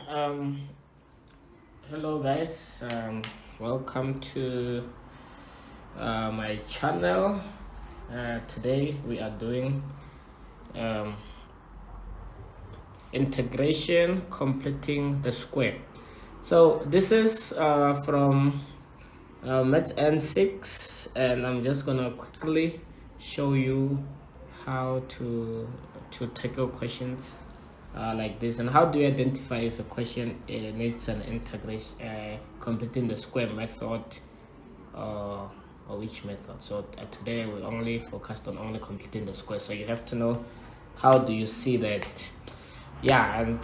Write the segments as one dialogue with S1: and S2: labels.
S1: Um, Hello guys. Welcome to my channel. Today we are doing um, integration, completing the square. So this is from Maths N6, and I'm just gonna quickly show you how to tackle questions like this, and how do you identify if a question needs an integration, completing the square method or which method. So today we only focused on only completing the square, so you have to know how do you see that. Yeah, and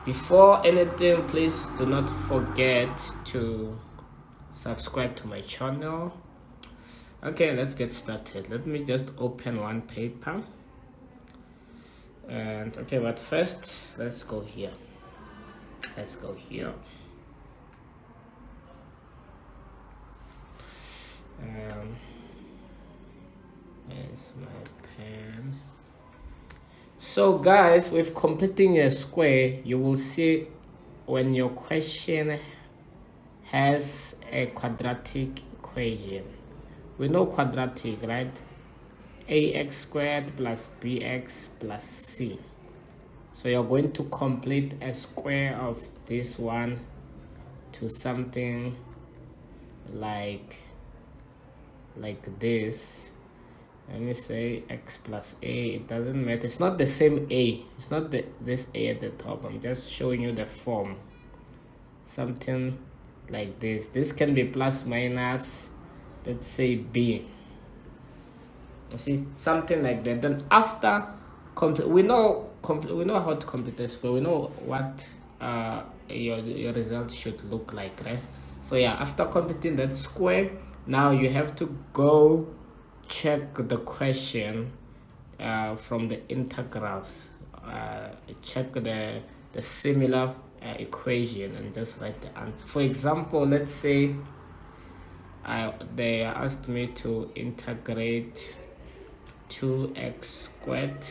S1: before anything, please do not forget to subscribe to my channel. Okay, let's get started. Let me just open one paper. And okay, but first let's go here. Let's go here. Here's my pen. So guys, with completing a square, you will see when your question has a quadratic equation. We know quadratic, right? Ax squared plus bx plus c. So you're going to complete a square of this one to something like this. Let me say x plus a. It doesn't matter. It's not the same a. It's not this a at the top. I'm just showing you the form. Something like this. This can be plus minus, let's say b. You see, something like that. Then after we know how to complete the square. We know what your result should look like, right? So yeah, after completing that square, now you have to go check the question from the integrals. Check the similar equation and just write the answer. For example, let's say they asked me to integrate 2x squared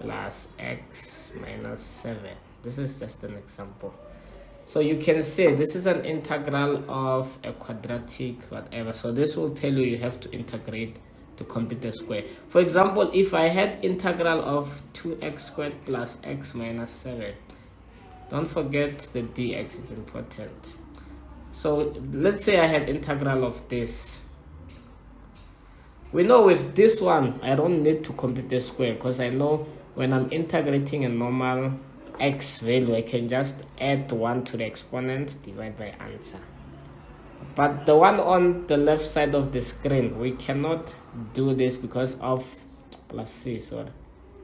S1: plus x minus 7. This is just an example. So you can say this is an integral of a quadratic whatever. So this will tell you have to integrate to complete the square. For example, if I had integral of 2x squared plus x minus 7, don't forget the dx is important. So let's say I had integral of this. We know with this one, I don't need to complete the square, because I know when I'm integrating a normal x value, I can just add 1 to the exponent, divide by answer. But the one on the left side of the screen, we cannot do this because of plus c, sorry.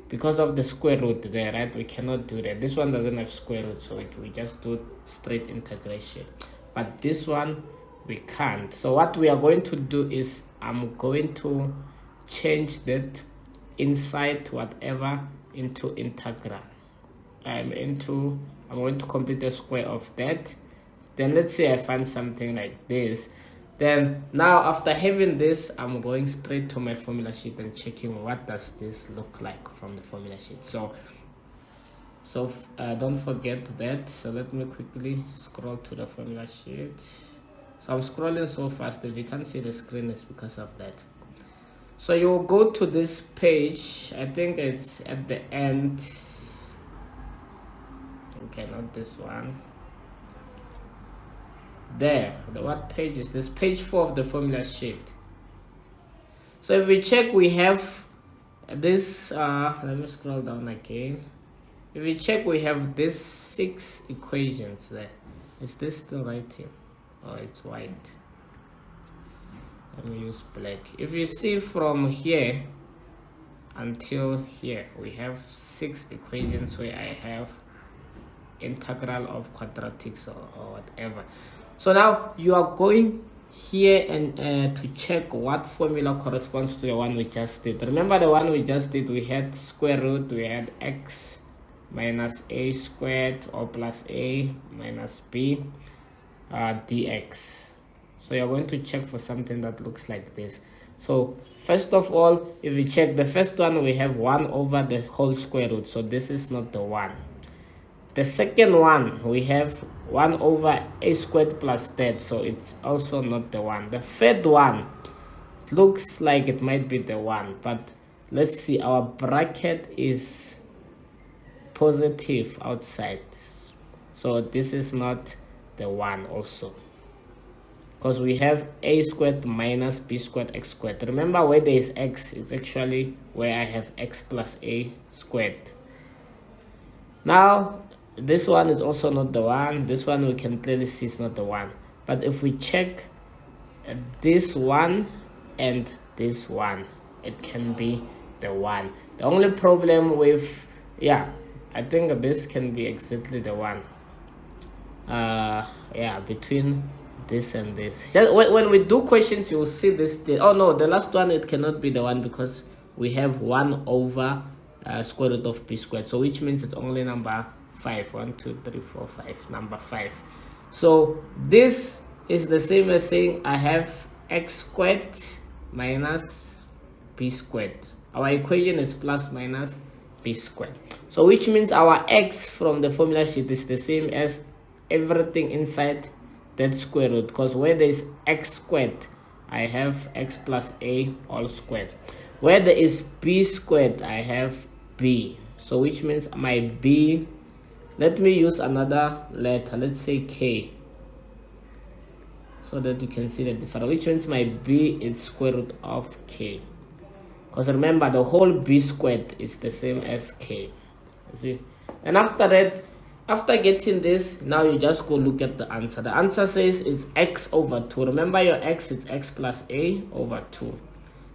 S1: Because of the square root there, right? We cannot do that. This one doesn't have square root, so we just do straight integration. But this one, we can't. So what we are going to do is I'm going to change that inside whatever into integral. I'm going to complete the square of that. Then let's say I find something like this. Then now after having this, I'm going straight to my formula sheet and checking what does this look like from the formula sheet. So don't forget that. So let me quickly scroll to the formula sheet. So I'm scrolling so fast, if you can't see the screen, it's because of that. So you'll go to this page. I think it's at the end. Okay, not this one. There. What page is this? Page 4 of the formula sheet. So if we check, we have this. Let me scroll down again. If we check, we have this 6 equations there. Is this still right here? Oh, it's white. Let me use black. If you see from here until here, we have 6 equations where I have integral of quadratics or whatever. So now you are going here and to check what formula corresponds to the one we just did. Remember the one we just did, we had square root, we had x minus a squared or plus a minus b dx. So you're going to check for something that looks like this. So first of all, if we check the first one, we have 1 over the whole square root. So this is not the 1. The second one, we have 1 over a squared plus that, so it's also not the one. The third one, it looks like it might be the one, but let's see, our bracket is positive outside, so this is not the one also, because we have a squared minus b squared x squared. Remember, where there is x, it's actually where I have x plus a squared. Now this one is also not the one. This one we can clearly see is not the one. But if we check this one and this one, it can be the one. The only problem with, yeah, I think this can be exactly the one. Yeah, between this and this. When we do questions, you'll see this. Oh no, the last one, it cannot be the one, because we have 1 over square root of b squared, so which means it's only number 5. 1 2 3 4 5, number 5. So this is the same as saying I have x squared minus b squared. Our equation is plus minus b squared, so which means our x from the formula sheet is the same as everything inside that square root, because where there is x squared, I have x plus a all squared. Where there is b squared, I have b, so which means my b, let me use another letter, let's say k, so that you can see the difference, which means my b is square root of k, because remember, the whole b squared is the same as k. See, and after that, after getting this, now you just go look at the answer. The answer says it's x over 2. Remember, your x is x plus a over 2.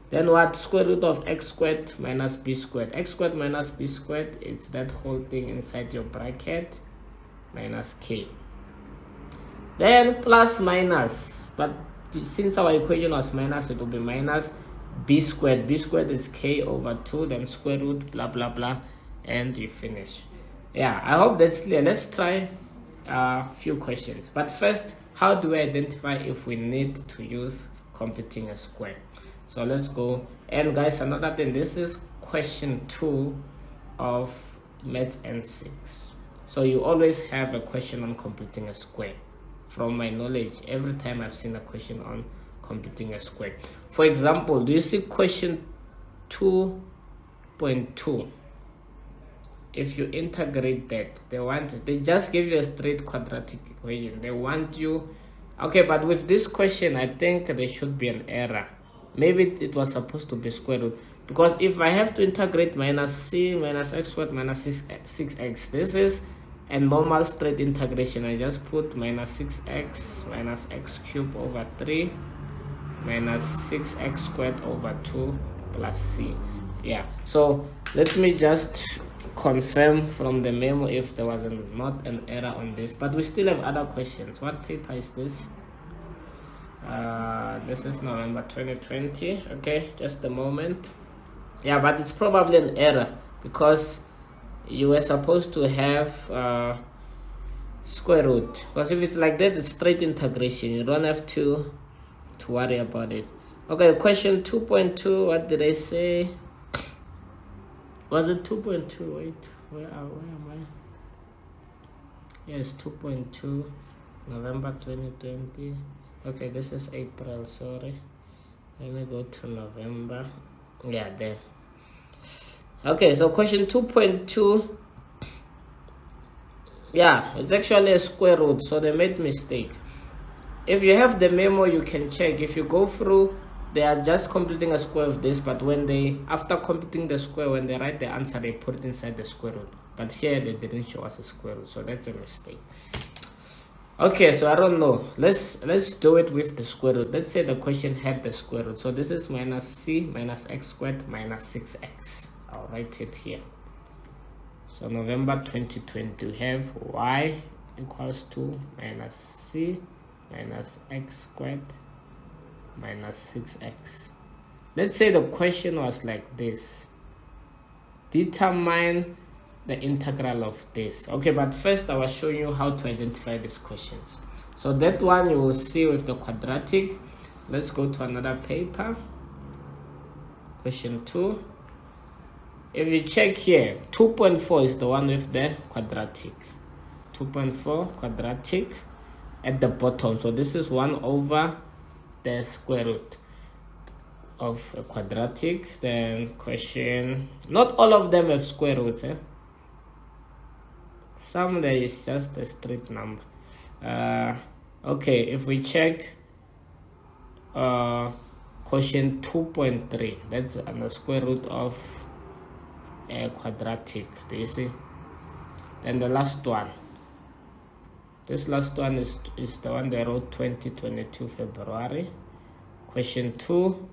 S1: Then what? Square root of x squared minus b squared. X squared minus b squared, it's that whole thing inside your bracket minus k. Then plus minus, but since our equation was minus, it will be minus b squared. B squared is k over 2, then square root, blah blah blah, and you finish. Yeah, I hope that's clear. Let's try a few questions. But first, how do we identify if we need to use completing a square? So let's go. And guys, another thing, this is question 2 of Maths N6. So you always have a question on completing a square. From my knowledge, every time I've seen a question on completing a square. For example, do you see question 2.2? If you integrate that, they just give you a straight quadratic equation. They want you, okay, but with this question, I think there should be an error. Maybe it was supposed to be square root, because if I have to integrate minus c minus x squared minus 6x, this is a normal straight integration. I just put minus 6x minus x cubed over 3 minus 6x squared over 2 plus c. Yeah, so let me just confirm from the memo if there was not an error on this, but we still have other questions. What paper is this? This is November 2020. Okay, just a moment. Yeah, but it's probably an error, because you were supposed to have square root, because if it's like that, it's straight integration. You don't have to worry about it. Okay, question 2.2. What did I say? Was it 2.2? Wait, where am I? Yes, 2.2, November 2020. Okay, this is April, sorry. Let me go to November. Yeah, there. Okay, so question 2.2. Yeah, it's actually a square root, so they made mistake. If you have the memo, you can check. If you go through, they are just completing a square of this, but when they, after completing the square, when they write the answer, they put it inside the square root. But here they didn't show us a square root, so that's a mistake. Okay, so I don't know. Let's do it with the square root. Let's say the question had the square root. So this is minus c minus x squared minus 6x. I'll write it here. So November 2020, we have y equals to minus c minus x squared minus 6x. Let's say the question was like this: determine the integral of this. Okay, but first I will show you how to identify these questions. So that one you will see with the quadratic. Let's go to another paper. Question 2. If you check here, 2.4 is the one with the quadratic. 2.4 quadratic at the bottom. So this is 1 over the square root of a quadratic. Then question, not all of them have square roots, some there is just a straight number. Okay, if we check question 2.3, that's the square root of a quadratic. Do you see? Then the last one, this last one is the one they wrote 2022 February. Question 2,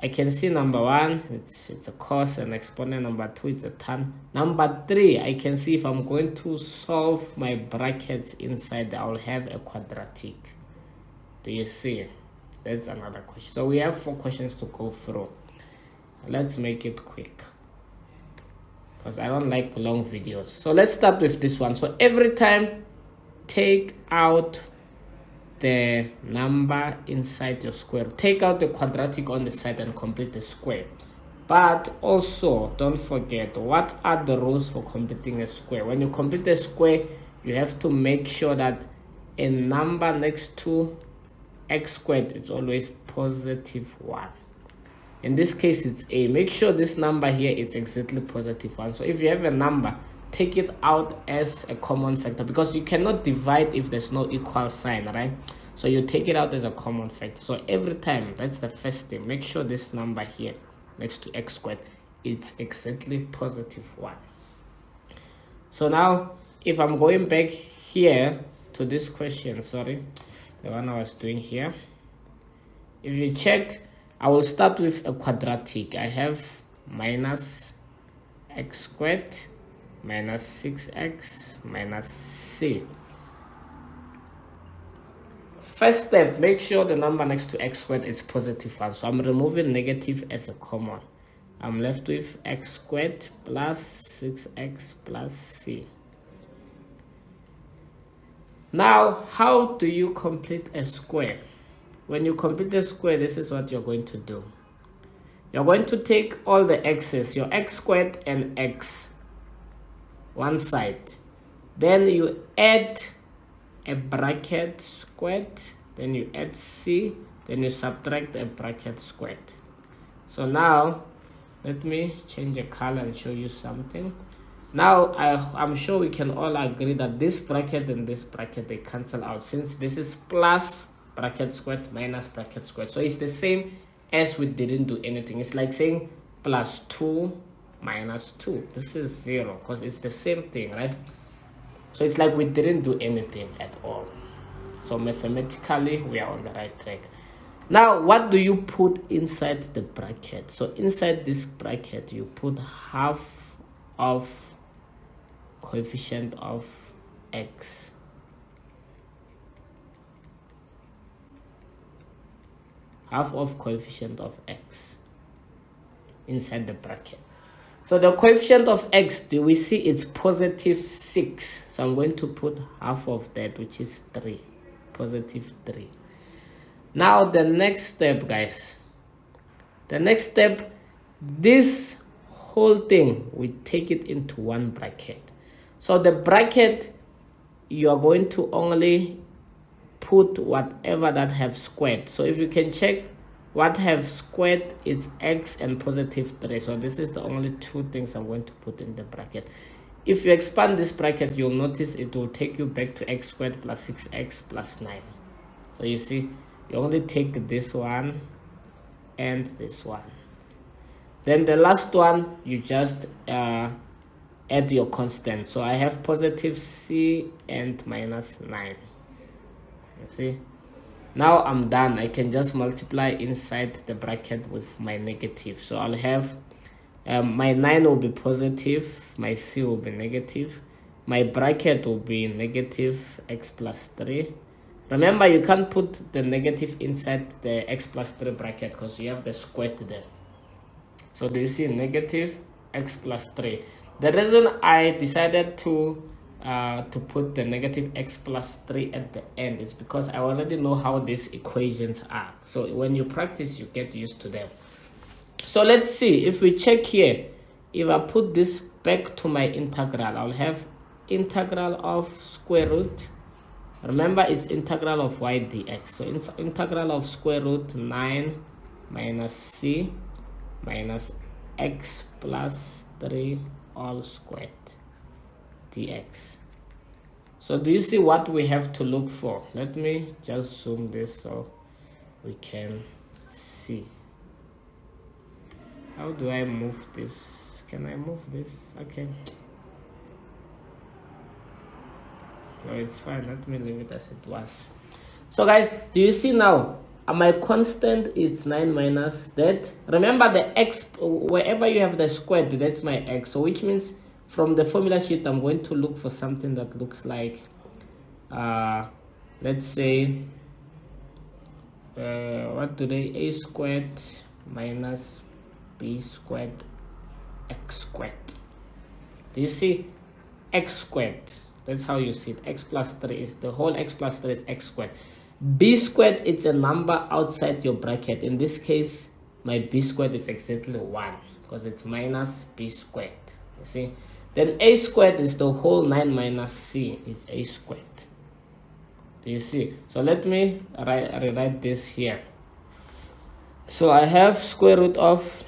S1: I can see number 1, it's a cos and exponent. Number 2, it's a tan. Number 3, I can see if I'm going to solve my brackets inside, I'll have a quadratic. Do you see? That's another question. So we have 4 questions to go through. Let's make it quick, because I don't like long videos. So let's start with this one. So every time, take out the number inside your square. Take out the quadratic on the side and complete the square. But also, don't forget, what are the rules for completing a square? When you complete a square, you have to make sure that a number next to x squared is always positive 1. In this case, it's a. Make sure this number here is exactly positive 1. So if you have a number, take it out as a common factor, because you cannot divide if there's no equal sign, right? So you take it out as a common factor. So every time, that's the first thing, make sure this number here next to x squared, it's exactly positive 1. So now, if I'm going back here to this question, sorry, the one I was doing here, if you check, I will start with a quadratic. I have minus x squared minus 6x minus c. First step, make sure the number next to x squared is positive 1. So I'm removing negative as a common. I'm left with x squared plus 6x plus c. Now, how do you complete a square? When you complete a square, this is what you're going to do. You're going to take all the x's, your x squared and x, one side. Then you add a bracket squared, then you add c, then you subtract a bracket squared. So now, let me change the color and show you something. Now, I'm sure we can all agree that this bracket and this bracket, they cancel out, since this is plus bracket squared minus bracket squared. So it's the same as we didn't do anything. It's like saying plus 2 minus 2. This is 0, because it's the same thing, right? So it's like we didn't do anything at all. So mathematically, we are on the right track. Now, what do you put inside the bracket? So inside this bracket, you put half of coefficient of x. Half of coefficient of x inside the bracket. So the coefficient of x, do we see it's positive 6? So I'm going to put half of that, which is 3. Positive 3. Now the next step, guys. The next step, this whole thing, we take it into one bracket. So the bracket, you are going to only put whatever that have squared. So if you can check what have squared, it's x and positive 3. So this is the only two things I'm going to put in the bracket. If you expand this bracket, you'll notice it will take you back to x squared plus 6x plus 9. So you see, you only take this one and this one. Then the last one, you just add your constant. So I have positive c and minus 9. You see? Now I'm done. I can just multiply inside the bracket with my negative. So I'll have my 9 will be positive, my c will be negative, my bracket will be negative x plus 3. Remember, you can't put the negative inside the x plus 3 bracket because you have the squared there. So do you see negative x plus 3? The reason I decided to put the negative x plus 3 at the end is because I already know how these equations are. So when you practice, you get used to them. So let's see, if we check here, if I put this back to my integral, I'll have integral of square root. Remember, it's integral of y dx. So it's integral of square root 9 minus c minus x plus 3 all squared dx. So do you see what we have to look for? Let me just zoom this so we can see. How do I move this? Can I move this? Okay. No, it's fine. Let me leave it as it was. So guys, do you see now? My constant is 9 minus that. Remember the x, wherever you have the squared, that's my x. So which means from the formula sheet, I'm going to look for something that looks like, let's say, what do they, a squared minus b squared x squared. Do you see? X squared. That's how you see it. X plus 3 is the whole x plus 3 is x squared. B squared, it's a number outside your bracket. In this case, my b squared is exactly 1 because it's minus b squared. You see? Then a squared is the whole 9 minus c is a squared. Do you see? So let me rewrite this here. So I have square root of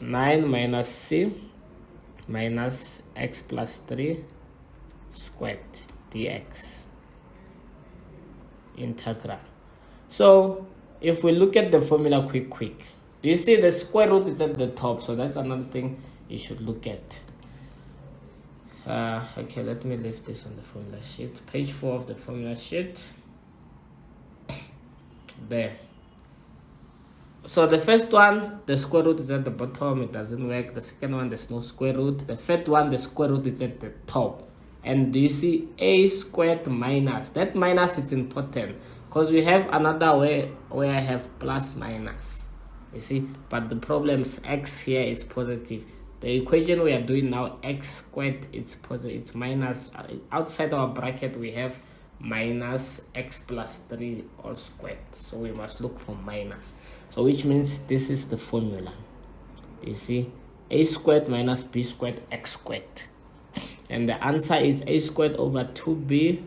S1: 9 minus c minus x plus 3 squared dx integral. So if we look at the formula quick, do you see the square root is at the top? So that's another thing you should look at. Okay, let me leave this on the formula sheet, page 4 of the formula sheet. There. So the first one, the square root is at the bottom, it doesn't work. The second one, there's no square root. The third one, the square root is at the top. And do you see a squared minus? That minus is important because we have another way where I have plus minus. You see, but the problem is x here is positive. The equation we are doing now, x squared, it's positive, it's minus. Outside our bracket, we have minus x plus 3 all squared. So we must look for minus. So which means this is the formula. You see, a squared minus b squared x squared. And the answer is a squared over 2b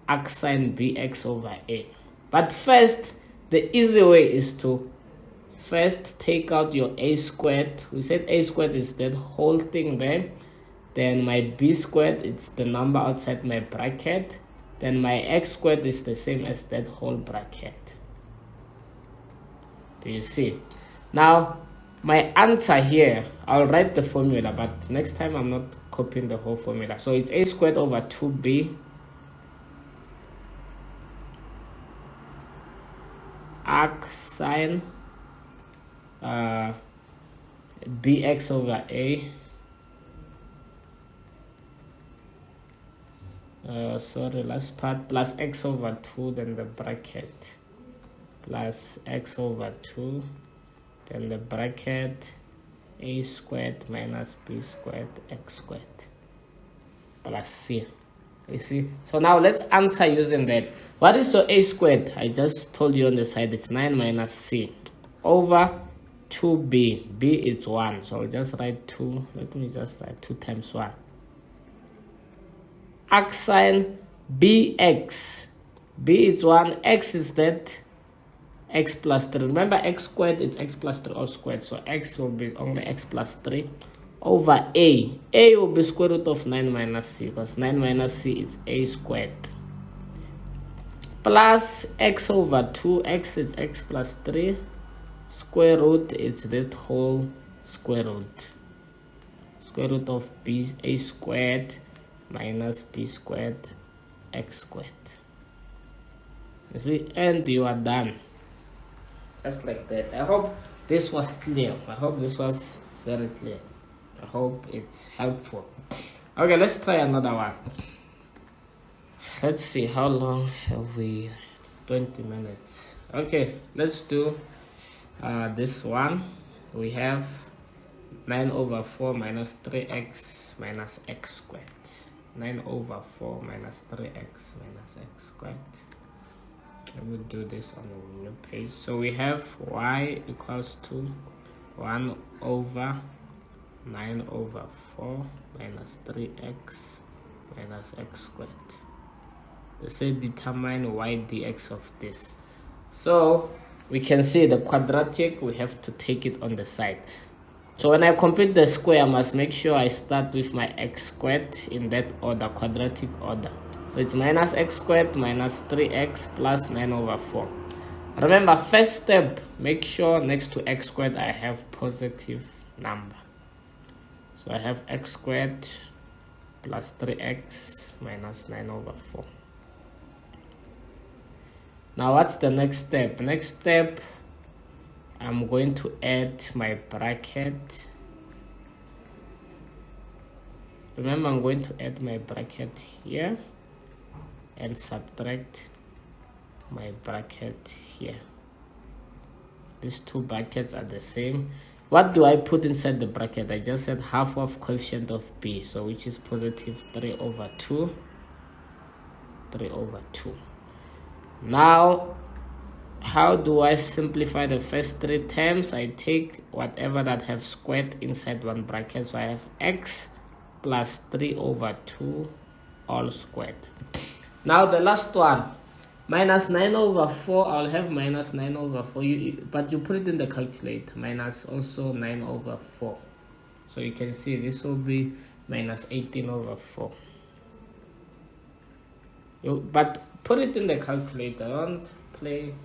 S1: arc sine bx over a. But first, the easy way is to first take out your a squared. We said a squared is that whole thing there. Then my b squared, it's the number outside my bracket. Then my x squared is the same as that whole bracket. Do you see? Now, my answer here, I'll write the formula, but next time I'm not copying the whole formula. So it's a squared over 2b arc sine bx over a. Sorry, last part, plus x over 2, then the bracket, plus x over 2, then the bracket, a squared minus b squared x squared plus c. You see? So now let's answer using that. What is your a squared? I just told you on the side it's 9 minus c over 2b. b is 1, so I'll just write 2. Let me just write 2 times 1. Arc sine bx. b is 1, x is that x plus 3. Remember, x squared, it's x plus 3 all squared. So x will be only x plus 3 over a. A will be square root of 9 minus c because 9 minus c is a squared. Plus x over 2. X is x plus 3. Square root, it's that whole square root. Square root of b, a squared minus b squared x squared. You see, and you are done. Just like that. I hope this was clear. I hope this was very clear. I hope it's helpful. Okay, let's try another one. Let's see, how long have we? 20 minutes. Okay, let's do this one. We have 9 over 4 minus 3x minus x squared. 9 over 4 minus 3x minus x squared. Let me do this on a new page. So we have y equals to 1 over 9 over 4 minus 3x minus x squared. They say determine y dx of this. So we can see the quadratic, we have to take it on the side. So when I complete the square, I must make sure I start with my x squared in that order, quadratic order. So it's minus x squared minus 3x plus 9 over 4. Remember, first step, make sure next to x squared I have positive number. So I have x squared plus 3x minus 9 over 4. Now what's the next step? Next step, I'm going to add my bracket. Remember, I'm going to add my bracket here and subtract my bracket here. These two brackets are the same. What do I put inside the bracket? I just said half of coefficient of b, so which is positive 3 over 2. 3 over 2. Now, how do I simplify the first three terms? I take whatever that have squared inside one bracket. So I have x plus 3 over 2 all squared. Now the last one, minus 9 over 4. I'll have minus 9 over 4. But you put it in the calculator. Minus also 9 over 4. So you can see this will be minus 18 over 4. But put it in the calculator. Don't play.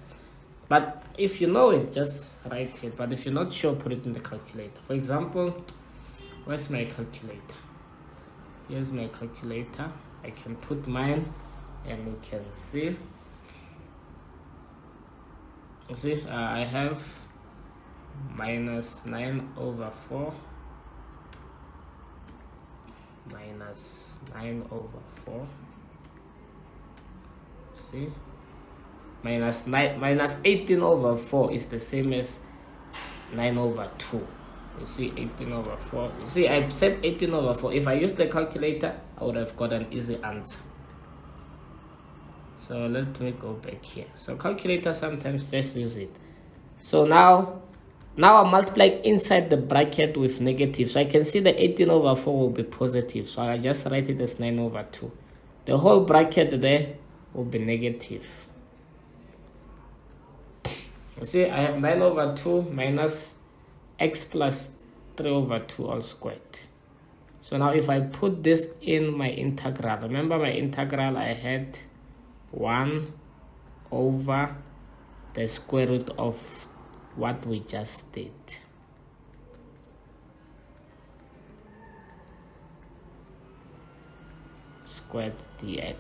S1: But if you know it, just write it. But if you're not sure, put it in the calculator. For example, where's my calculator? Here's my calculator. I can put mine and we can see. You see, I have minus 9 over 4 minus 9 over 4. See, minus 18 over 4 is the same as 9 over 2. You see, 18 over 4. You see, I said 18 over 4. If I used the calculator, I would have got an easy answer. So let me go back here. So calculator, sometimes just use it. So now I'm multiplying inside the bracket with negative. So I can see the 18 over 4 will be positive. So I just write it as 9 over 2. The whole bracket there will be negative. You see, I have 9 over 2 minus x plus 3 over 2 all squared. So now if I put this in my integral, remember my integral, I had 1 over the square root of what we just did. Squared dx.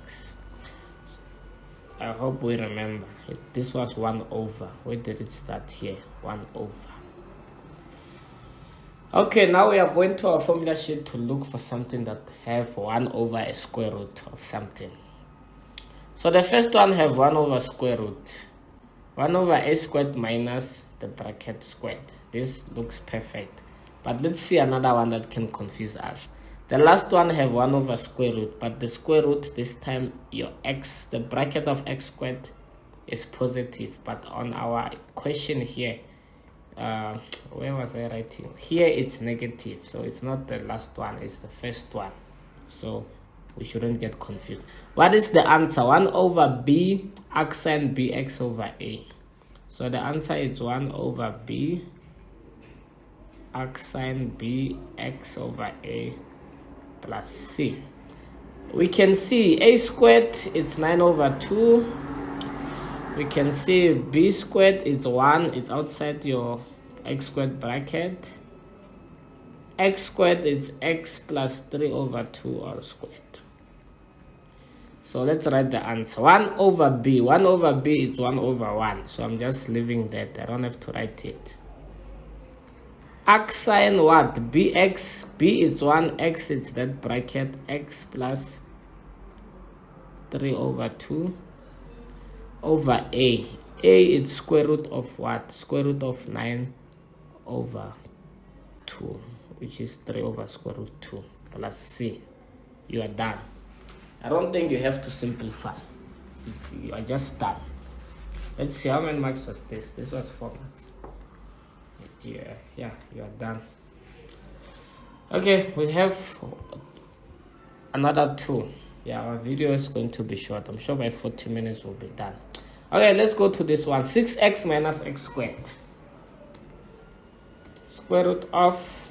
S1: I hope we remember. This was 1 over. Where did it start here? 1 over. Okay, now we are going to our formula sheet to look for something that have 1 over a square root of something. So the first one have 1 over square root. 1 over a squared minus the bracket squared. This looks perfect. But let's see another one that can confuse us. The last one have 1 over square root, but the square root this time, your x, the bracket of x squared is positive. But on our question here, where was I writing? Here it's negative, so it's not the last one, it's the first one. So we shouldn't get confused. What is the answer? 1 over b arcsine bx over a. So the answer is 1 over b arcsine bx over a plus c. We can see a squared, it's 9 over 2. We can see b squared, it's 1, it's outside your x squared bracket. X squared is x plus 3 over 2 all squared. So let's write the answer. 1 over b. 1 over b is 1 over 1. So I'm just leaving that. I don't have to write it. Arcsine what? Bx. B is 1. X is that bracket. X plus 3 over 2 over a. A is square root of what? Square root of 9 over 2, which is 3 over square root 2 plus c. You are done. I don't think you have to simplify. You are just done. Let's see, how many marks was this? This was 4 marks. Yeah, you are done. Okay, we have another 2. Yeah, our video is going to be short. I'm sure by 40 minutes we'll be done. Okay, let's go to this one. 6x minus x squared. Square root of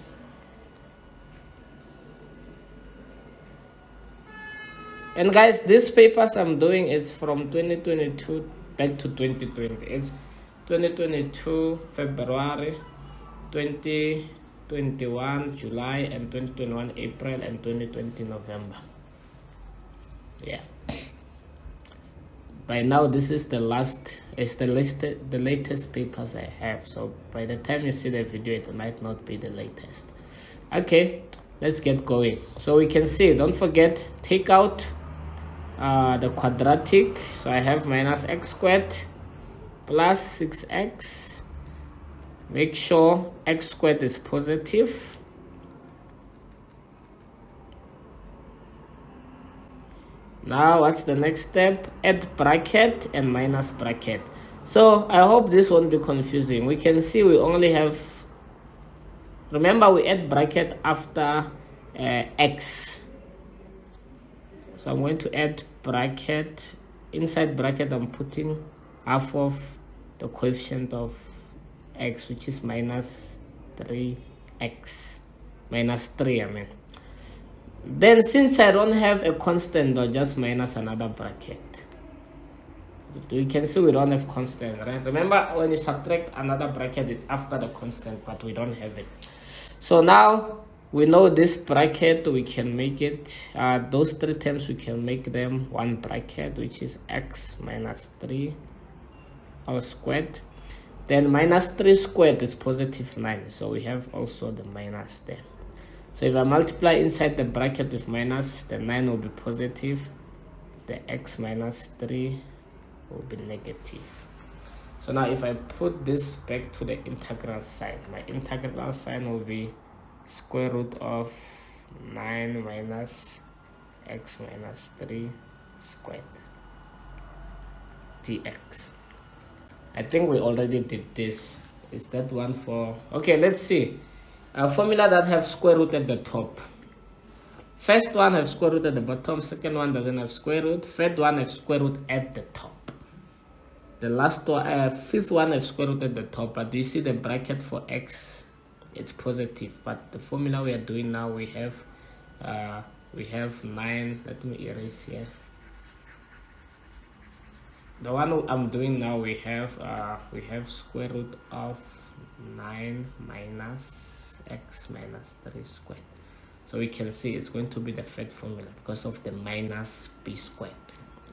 S1: and guys, these papers I'm doing, it's from 2022 back to 2020. It's 2022 February, 2021 July, and 2021 April, and 2020 November. Yeah. By now, this is the latest papers I have. So by the time you see the video, it might not be the latest. Okay, let's get going. So we can see, don't forget, take out the quadratic. So I have minus x squared plus 6x. Make sure x squared is positive. Now what's the next step? Add bracket and minus bracket. So I hope this won't be confusing. We can see we only have, remember we add bracket after x. So I'm going to add bracket. Inside bracket I'm putting half of the coefficient of x, which is minus 3x. Minus 3, I mean. Then since I don't have a constant, I'll just minus another bracket. You can see we don't have constant, right? Remember, when you subtract another bracket, it's after the constant, but we don't have it. So now we know this bracket, we can make it, those three terms, we can make them one bracket, which is x minus 3 all squared. Then minus 3 squared is positive 9, so we have also the minus there. So if I multiply inside the bracket with minus, the 9 will be positive, the x minus 3 will be negative. So now if I put this back to the integral sign, my integral sign will be square root of 9 minus x minus 3 squared dx. I think we already did this. Is that one for... Okay, let's see. A formula that have square root at the top. First one have square root at the bottom. Second one doesn't have square root. Third one have square root at the top. The last one, fifth one have square root at the top. But do you see the bracket for x? It's positive. But the formula we are doing now, we have 9. Let me erase here. The one I'm doing now, we have square root of 9 minus x minus 3 squared. So we can see it's going to be the third formula because of the minus b squared.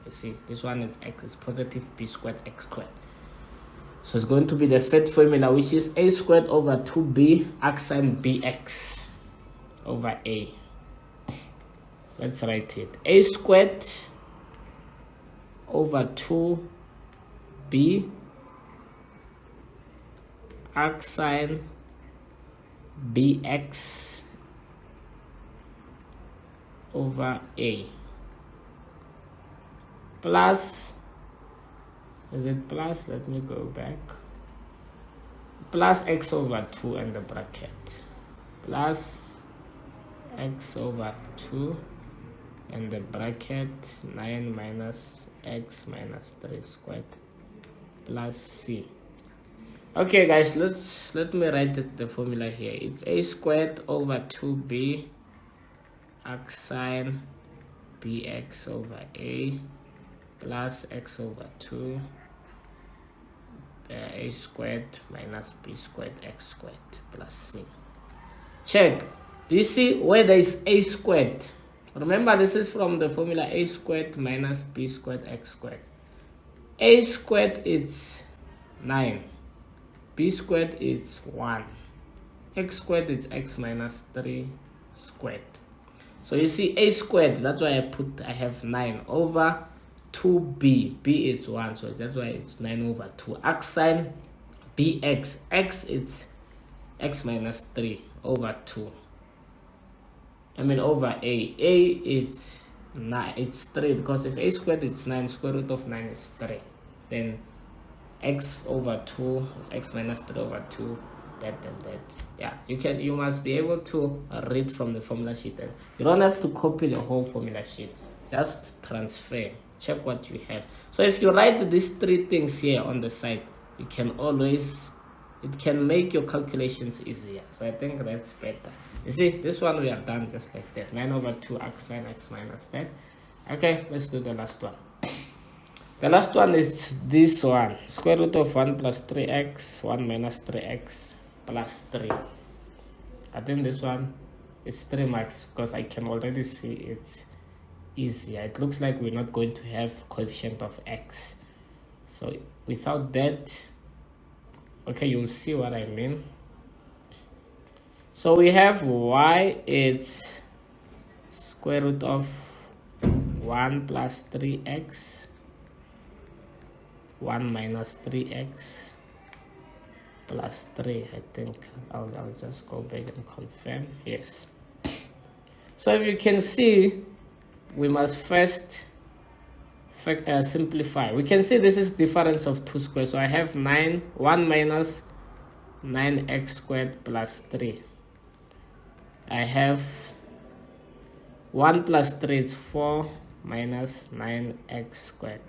S1: You see, this one is x is positive b squared x squared. So it's going to be the third formula, which is a squared over 2b arcsine bx over a. Let's write it. A squared over 2b arcsine bx over a plus, is it plus? Let me go back. Plus x over 2 and the bracket. Plus x over 2 and the bracket 9 minus x minus 3 squared plus c. Okay guys, let me write the formula here. It's a squared over 2b arcsine bx over a plus x over 2 a squared minus b squared x squared plus c. Check. Do you see where there is a squared? Remember, this is from the formula a squared minus b squared x squared. A squared is 9. B squared is 1. X squared is x minus 3 squared. So you see a squared, that's why I have 9 over 2b. B is 1, so that's why it's 9 over 2. Arcsine bx. X is x minus 3 over 2. I mean over a. A is 9. It's 3 because if a squared is 9, square root of 9 is 3. Then x over 2 is x minus 3 over 2, that and that. Yeah, you must be able to read from the formula sheet, and you don't have to copy the whole formula sheet. just transfer, check what you have. So if you write these three things here on the side, you can always, it can make your calculations easier. So I think that's better. You see, this one we are done just like that. 9 over 2 x sine x minus that. Okay, let's do the last one. The last one is this one. Square root of 1 plus 3x, 1 minus 3x plus 3. I think this one is 3 marks because I can already see it's easier. It looks like we're not going to have coefficient of x. So without that, okay, you'll see what I mean. So we have y, it's square root of 1 plus 3x, 1 minus 3x plus 3. I think I'll just go back and confirm. Yes. So if you can see, we must first simplify. We can see this is difference of 2 squares. So I have 1 minus 9x squared plus 3. I have 1 plus 3 is 4 minus 9x squared.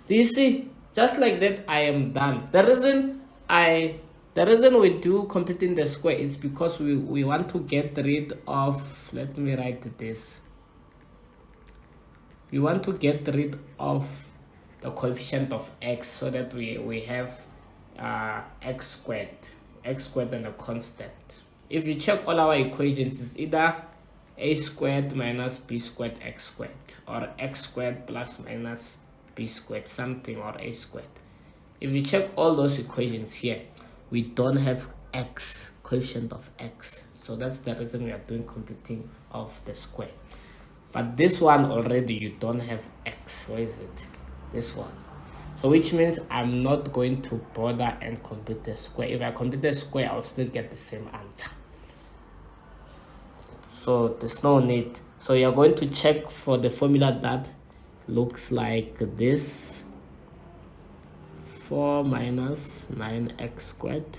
S1: Do you see? Just like that, I am done. The reason we do completing the square is because we want to get rid of, let me write this. We want to get rid of the coefficient of x so that we have x squared and a constant. If you check all our equations, it's either a squared minus b squared x squared, or x squared plus minus b squared something, or a squared. If you check all those equations here, we don't have x, coefficient of x. So that's the reason we are doing completing of the square. But this one already, you don't have x. Where is it? This one. So which means I'm not going to bother and complete the square. If I complete the square, I'll still get the same answer. So there's no need. So you're going to check for the formula that looks like this. 4 minus 9x squared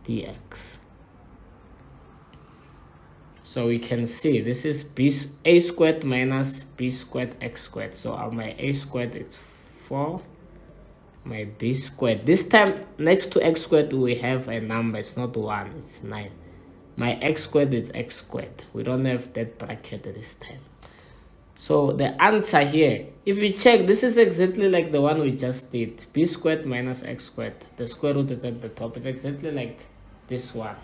S1: dx. So we can see this is a squared minus b squared x squared. So my a squared is 4, my b squared. This time next to x squared we have a number. It's not 1, it's 9. My x squared is x squared. We don't have that bracket this time. So the answer here, if you check, this is exactly like the one we just did. B squared minus x squared. The square root is at the top. It's exactly like this one.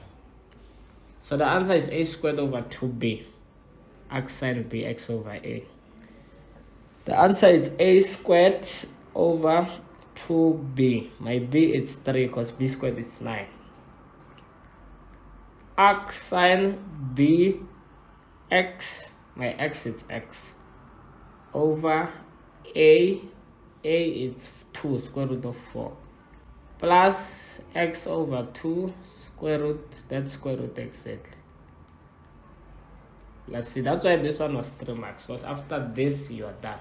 S1: So the answer is a squared over 2b. X sine b, x over a. The answer is a squared over 2b. My b is 3 because b squared is 9. X sine b x, my x is x, over a is 2 square root of 4, plus x over 2 square root, that's square root exactly. Let's see, that's why this one was 3 marks, because after this you are done.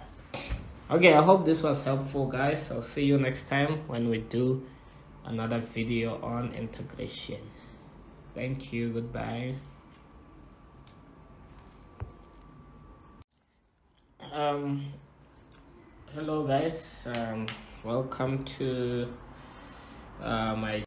S1: Okay, I hope this was helpful, guys. I'll see you next time when we do another video on integration. Thank you, goodbye. Hello guys, welcome to my